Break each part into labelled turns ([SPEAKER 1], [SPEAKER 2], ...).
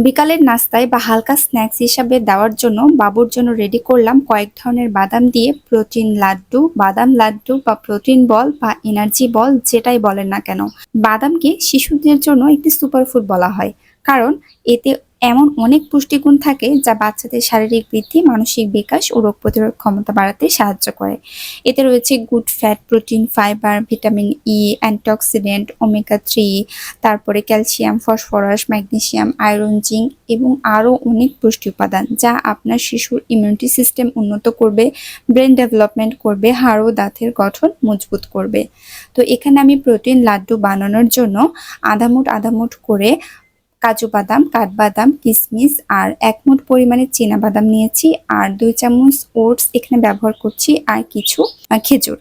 [SPEAKER 1] বিকালের নাস্তায় বা হালকা স্ন্যাক্স হিসাবে দেওয়ার জন্য বাবুর জন্য রেডি করলাম কয়েক ধরনের বাদাম দিয়ে প্রোটিন লাড্ডু, বাদাম লাড্ডু বা প্রোটিন বল বা এনার্জি বল যেটাই বলেন না কেন। বাদামকে শিশুদের জন্য একটি সুপারফুড বলা হয়, কারণ এতে এমন অনেক পুষ্টিগুণ থাকে যা বাচ্চাদের শারীরিক বৃদ্ধি, মানসিক বিকাশ ও রোগ প্রতিরোধ ক্ষমতা বাড়াতে সাহায্য করে। এতে রয়েছে good fat, protein, fibre, vitamin E, antioxidant, omega 3, তারপরে calcium, phosphorus, magnesium, iron, zinc এবং আরও অনেক পুষ্টি উপাদান যা আপনার শিশুর ইমিউনিটি সিস্টেম উন্নত করবে, ব্রেন ডেভেলপমেন্ট করবে, হাড় ও দাঁতের গঠন মজবুত করবে। তো এখানে আমি প্রোটিন লাড্ডু বানানোর জন্য আধা মুঠ করে কাজু বাদাম, কাঠবাদাম, কিশমিশ আর 1 মুঠ পরিমাণে বাদাম নিয়েছি, আর 2 চামচ ওটস এখানে ব্যবহার করছি, আর কিছু খেজুর।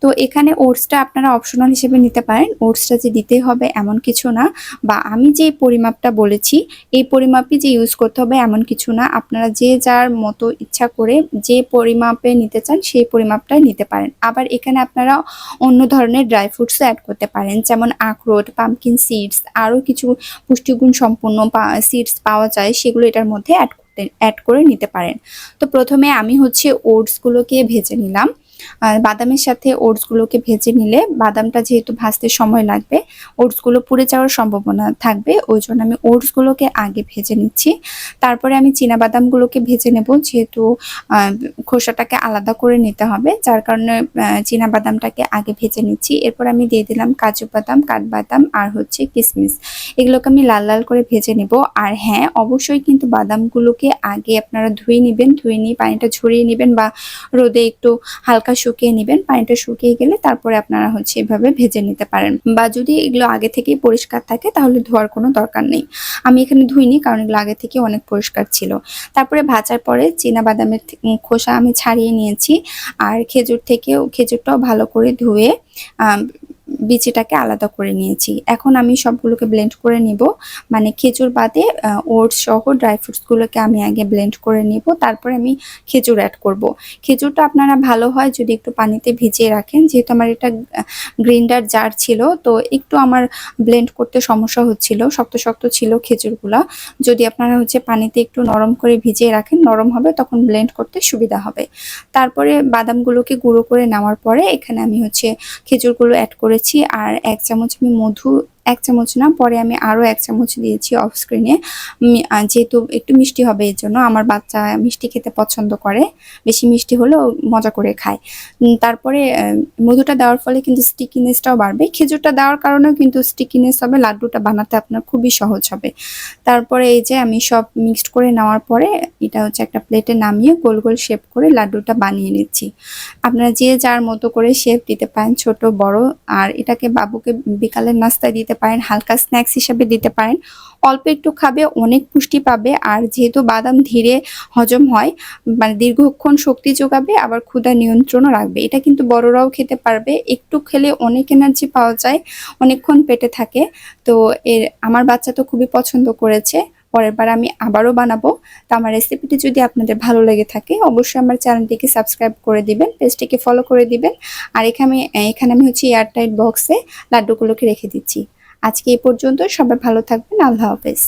[SPEAKER 1] তো এখানে ওটসটা আপনারা অপশনাল হিসেবে নিতে পারেন, ওটসটা যে দিতেই হবে এমন কিছু না, বা আমি যে পরিমাপটা বলেছি এই পরিমাপই যে ইউজ করতে হবে এমন কিছু না। আপনারা যে যার মতো ইচ্ছা করে যে পরিমাপে নিতে চান সেই পরিমাপটাই নিতে পারেন। আবার এখানে আপনারা অন্য ধরনের ড্রাই ফ্রুটসও অ্যাড করতে পারেন, যেমন আখরোট, পামকিন সিডস, আরও কিছু পুষ্টিগুণ সম্পন্ন সিডস পাওয়া যায়, সেগুলো এটার মধ্যে অ্যাড করে নিতে পারেন। তো প্রথমে আমি হচ্ছে ওটসগুলোকে ভেজে নিলাম। বাদামের সাথে ওটসগুলোকে ভেজে নিলে বাদামটা যেহেতু ভাজতে সময় লাগবে, ওটসগুলো পুড়ে যাওয়ার সম্ভাবনা থাকবে, ওই জন্য আমি ওটসগুলোকে আগে ভেজে নিচ্ছি। তারপরে আমি বাদামগুলোকে ভেজে নেব, যেহেতু খোসাটাকে আলাদা করে নিতে হবে, যার কারণে বাদামটাকে আগে ভেজে নিচ্ছি। এরপর আমি দিয়ে দিলাম কাজু বাদাম, কাঠবাদাম আর হচ্ছে কিশমিশ, এগুলোকে আমি লাল লাল করে ভেজে নেব। আর হ্যাঁ, অবশ্যই কিন্তু বাদামগুলোকে আগে আপনারা ধুয়ে নেবেন, ধুয়ে নিয়ে পানিটা ঝরিয়ে নেবেন বা রোদে একটু হালকা শুকিয়ে নেবেন। পানিটা শুকিয়ে গেলে তারপরে আপনারা হচ্ছে এভাবে ভেজে নিতে পারেন, বা যদি এগুলো আগে থেকেই পরিষ্কার থাকে তাহলে ধোয়ার কোনো দরকার নেই। আমি এখানে ধুইনি, কারণ এগুলো আগে থেকে অনেক পরিষ্কার ছিল। তারপরে ভাজার পরে বাদামের খোসা আমি ছাড়িয়ে নিয়েছি, আর খেজুরটাও ভালো করে ধুয়ে বিচিটাকে আলাদা করে নিয়েছি। এখন আমি সবগুলোকে ব্লেন্ড করে নিব, মানে খেজুর বাদে ওটস সহ ড্রাই ফ্রুটসগুলোকে আমি আগে ব্লেন্ড করে নিব, তারপরে আমি খেজুর অ্যাড করব। খেজুরটা আপনারা ভালো হয় যদি একটু পানিতে ভিজিয়ে রাখেন, যেহেতু আমার এটা গ্রাইন্ডার জার ছিল, তো একটু আমার ব্লেন্ড করতে সমস্যা হচ্ছিল, শক্ত শক্ত ছিল খেজুরগুলা। যদি আপনারা হচ্ছে পানিতে একটু নরম করে ভিজিয়ে রাখেন, নরম হবে, তখন ব্লেন্ড করতে সুবিধা হবে। তারপরে বাদামগুলোকে গুঁড়ো করে নেওয়ার পরে এখানে আমি হচ্ছে খেজুরগুলো অ্যাড করেছি, আর 1 চামচ আমি মধু, 1 চামচ না, পরে আমি আরও 1 চামচ দিয়েছি অফ স্ক্রিনে, যেহেতু একটু মিষ্টি হবে এর জন্য। আমার বাচ্চা মিষ্টি খেতে পছন্দ করে, বেশি মিষ্টি হলেও মজা করে খায়। তারপরে মধুটা দেওয়ার ফলে কিন্তু স্টিকিনেসটাও বাড়বে, খেজুরটা দেওয়ার কারণেও কিন্তু স্টিকিনেস হবে, লাড্ডুটা বানাতে আপনার খুবই সহজ হবে। তারপরে এই যে আমি সব মিক্সড করে নেওয়ার পরে এটা হচ্ছে একটা প্লেটে নামিয়ে গোল গোল শেপ করে লাড্ডুটা বানিয়ে নিচ্ছি। আপনারা যে যার মতো করে শেপ দিতে পারেন, ছোট বড়। আর এটাকে বাবুকে বিকালের নাস্তায় দিতে পারেন, হালকা স্ন্যাক্স হিসেবে দিতে পারেন। অল্প একটু খাবে, অনেক পুষ্টি পাবে, আর যেহেতু বাদাম ধীরে হজম হয়, মানে দীর্ঘক্ষণ শক্তি যোগাবে, আবার ক্ষুধা নিয়ন্ত্রণও রাখবে। এটা কিন্তু বড়রাও খেতে পারবে, একটু খেলে অনেক এনার্জি পাওয়া যায়, অনেকক্ষণ পেটে থাকে। তো আমার বাচ্চা তো খুবই পছন্দ করেছে। পরের বার আমি আবারও বানাবো। তো আমার রেসিপিটি যদি আপনাদের ভালো লেগে থাকে অবশ্যই আমার চ্যানেলটিকে সাবস্ক্রাইব করে দিবেন, পেজটিকে ফলো করে দিবেন। আর এখানে আমি হচ্ছে এয়ারটাইট বক্সে লাড্ডুগুলোকে রেখে দিচ্ছি। আজকে এই পর্যন্ত, সবাই ভালো থাকবেন, আল্লাহ হাফেজ।